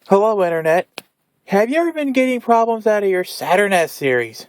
Hello, Internet. Have you ever been getting problems out of your Saturn S-series,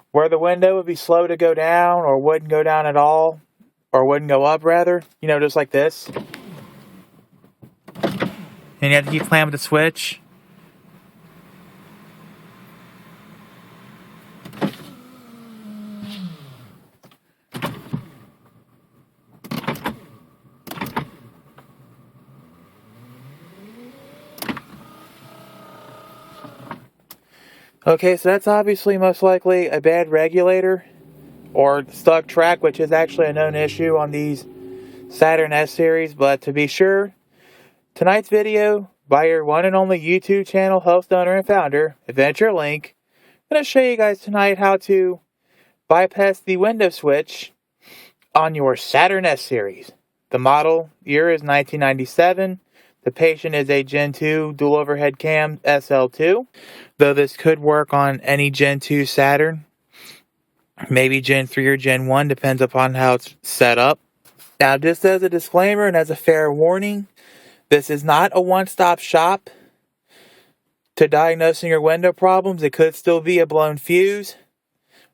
where the window would be slow to go down, or wouldn't go down at all, or wouldn't go up, rather? Just like this. And you have to keep playing with the switch. Okay, so that's obviously most likely a bad regulator, or stuck track, which is actually a known issue on these Saturn S-series. But to be sure, tonight's video by your one and only YouTube channel host, owner, and founder, Adventure Link, I'm going to show you guys tonight how to bypass the window switch on your Saturn S-series. The model year is 1997. The patient is a Gen 2 dual overhead cam SL2, though this could work on any Gen 2 Saturn. Maybe Gen 3 or Gen 1, depends upon how it's set up. Now, just as a disclaimer and as a fair warning, this is not a one-stop shop to diagnosing your window problems. It could still be a blown fuse,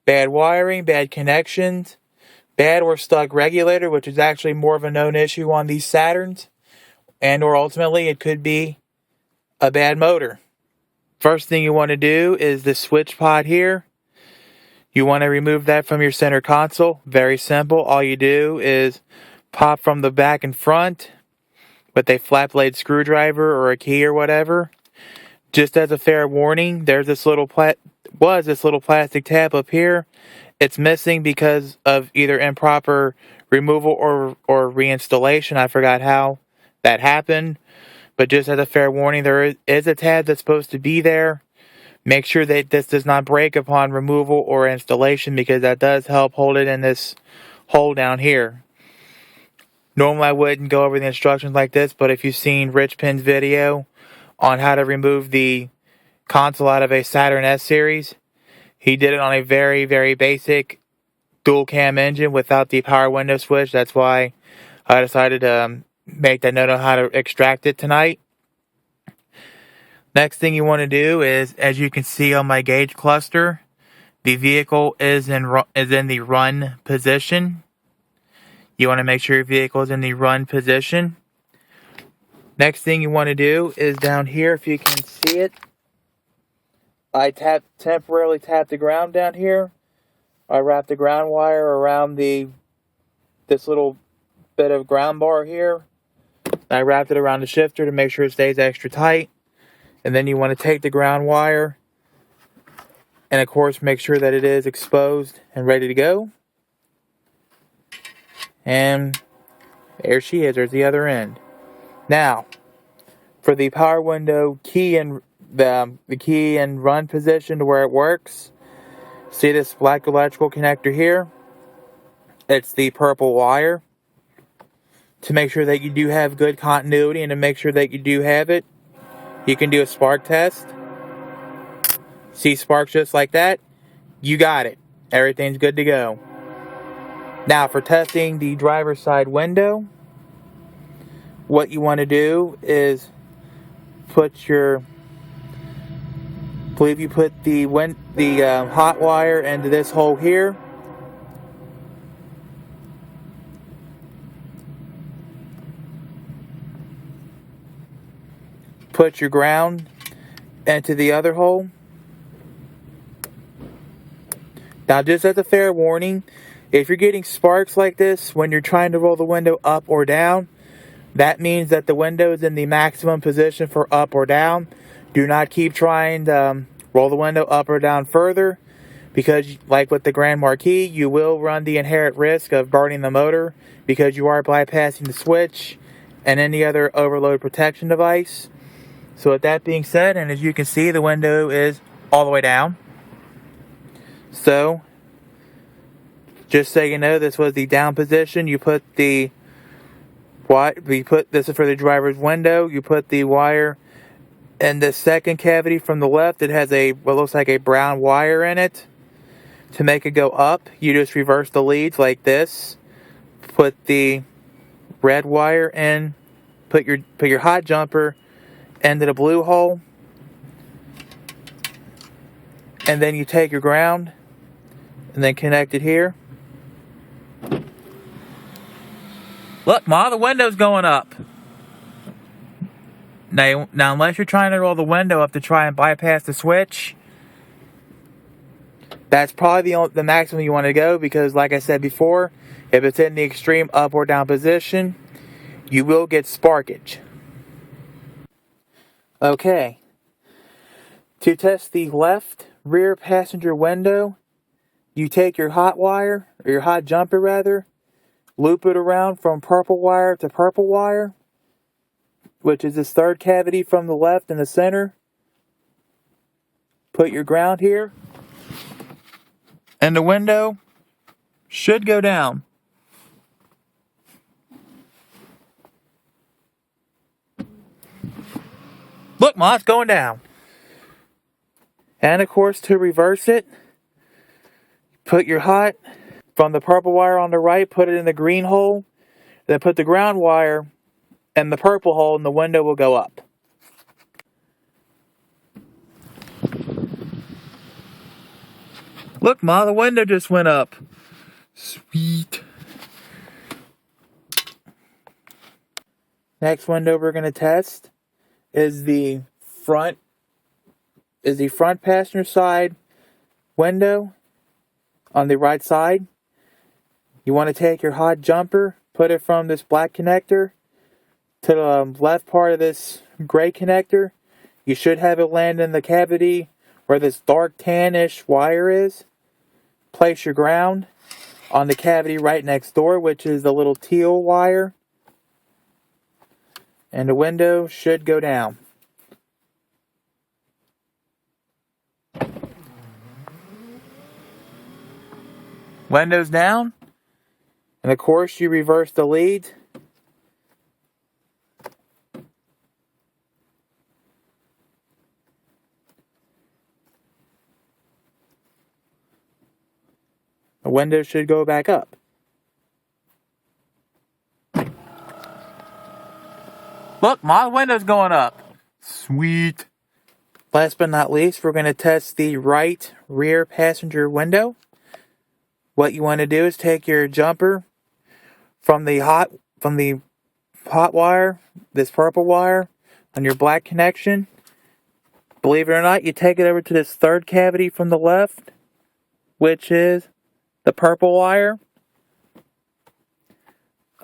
bad wiring, bad connections, bad or stuck regulator, which is actually more of a known issue on these Saturns, and or ultimately it could be a bad motor. First thing you want to do is the switch pod here. You want to remove that from your center console. Very simple. All you do is pop from the back and front with a flat blade screwdriver or a key or whatever. Just as a fair warning, there's this little plastic tab up here. It's missing because of either improper removal or reinstallation. I forgot how that happened. But just as a fair warning, there is a tab that's supposed to be there. Make sure that this does not break upon removal or installation, because that does help hold it in this hole down here. Normally I wouldn't go over the instructions like this, but if you've seen Rich Pin's video on how to remove the console out of a Saturn S-series, he did it on a very, very basic dual cam engine without the power window switch. That's why I decided to make that note on how to extract it tonight. Next thing you want to do is, as you can see on my gauge cluster, the vehicle is in the run position. You want to make sure your vehicle is in the run position. Next thing you want to do is down here, if you can see it, I temporarily tap the ground down here. I wrap the ground wire around this little bit of ground bar here. I wrapped it around the shifter to make sure it stays extra tight. And then you want to take the ground wire and, of course, make sure that it is exposed and ready to go. And there she is. There's the other end. Now, for the power window key and the key and run position to where it works, see this black electrical connector here? It's the purple wire. To make sure that you do have good continuity and to make sure that you do have it, you can do a spark test. See sparks just like that? You got it. Everything's good to go. Now, for testing the driver's side window, what you want to do is put the hot wire into this hole here. Put your ground into the other hole. Now, just as a fair warning, if you're getting sparks like this when you're trying to roll the window up or down, that means that the window is in the maximum position for up or down. Do not keep trying to roll the window up or down further, because like with the Grand Marquis, you will run the inherent risk of burning the motor because you are bypassing the switch and any other overload protection device. So with that being said, and as you can see, the window is all the way down. So, just so you know, this was the down position. You put this is for the driver's window. You put the wire in the second cavity from the left. It has what looks like a brown wire in it. To make it go up, you just reverse the leads like this. Put the red wire in. Put your hot jumper into the blue hole. And then you take your ground and then connect it here. Look, Ma, the window's going up. Now, unless you're trying to roll the window up to try and bypass the switch, that's probably the maximum you want to go, because like I said before, if it's in the extreme up or down position, you will get sparkage. Okay. To test the left rear passenger window, you take your hot wire, or your hot jumper rather, loop it around from purple wire to purple wire, which is this third cavity from the left in the center. Put your ground here, and the window should go down. Look, Ma, it's going down. And of course, to reverse it, put your hot from the purple wire on the right, put it in the green hole, then put the ground wire in the purple hole, and the window will go up. Look, Ma, the window just went up. Sweet. Next window we're going to test is the front passenger side window on the right side. You want to take your hot jumper, put it from this black connector to the left part of this gray connector. You should have it land in the cavity where this dark tannish wire is. Place your ground on the cavity right next door, which is the little teal wire. And the window should go down. Windows down. And of course, you reverse the lead. The window should go back up. Look, my window's going up. Sweet. Last but not least, we're going to test the right rear passenger window. What you want to do is take your jumper from the hot wire, this purple wire, on your black connection. Believe it or not, you take it over to this third cavity from the left, which is the purple wire.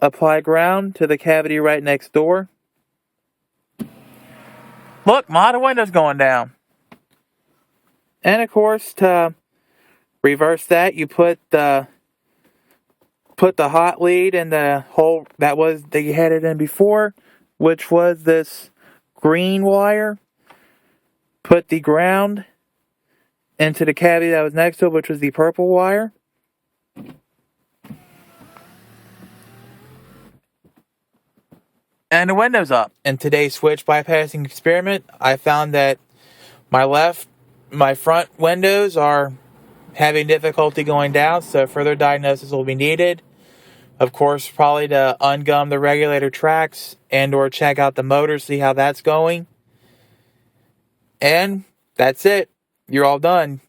Apply ground to the cavity right next door. Look, Ma, the window's going down. And of course, to reverse that, you put the hot lead in the hole that you had it in before, which was this green wire. Put the ground into the cavity that was next to it, which was the purple wire. And the window's up. In today's switch bypassing experiment, I found that my front windows are having difficulty going down, so further diagnosis will be needed. Of course, probably to ungum the regulator tracks and or check out the motor, see how that's going. And that's it. You're all done.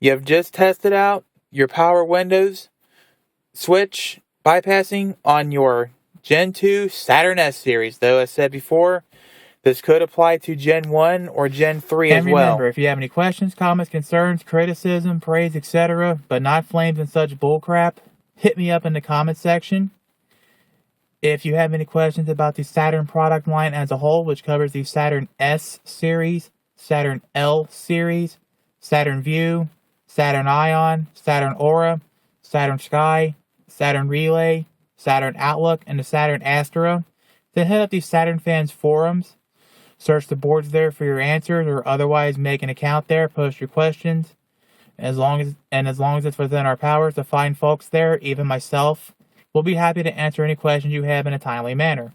You have just tested out your power windows switch bypassing on your Gen 2 Saturn S-series. Though, as said before, this could apply to Gen 1 or Gen 3 as well. And remember, if you have any questions, comments, concerns, criticism, praise, etc., but not flames and such bullcrap, hit me up in the comments section. If you have any questions about the Saturn product line as a whole, which covers the Saturn S-series, Saturn L-series, Saturn View, Saturn Ion, Saturn Aura, Saturn Sky, Saturn Relay, Saturn Outlook, and the Saturn Astra, then hit up the Saturn Fans forums. Search the boards there for your answers, or otherwise make an account there, post your questions. As long as it's within our powers to find folks there, even myself, we'll be happy to answer any questions you have in a timely manner.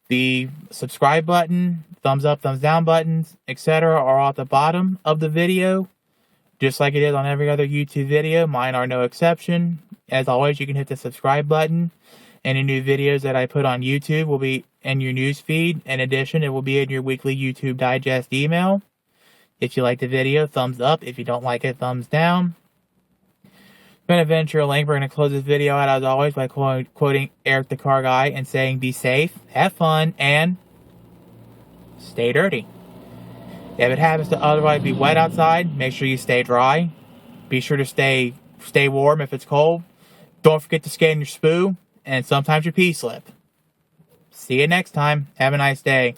The subscribe button, thumbs up, thumbs down buttons, etc. are at the bottom of the video, just like it is on every other YouTube video. Mine are no exception. As always, you can hit the subscribe button Any new videos that I put on YouTube will be in your news feed. In addition, it will be in your weekly YouTube Digest email. If you like the video, thumbs up. If you don't like it, thumbs down. I'm going to venture a link. We're going to close this video out, as always, by quoting Eric the Car Guy and saying, be safe, have fun, and stay dirty. If it happens to otherwise be wet outside, make sure you stay dry. Be sure to stay warm if it's cold. Don't forget to scan your spoo and sometimes your pee slip. See you next time. Have a nice day.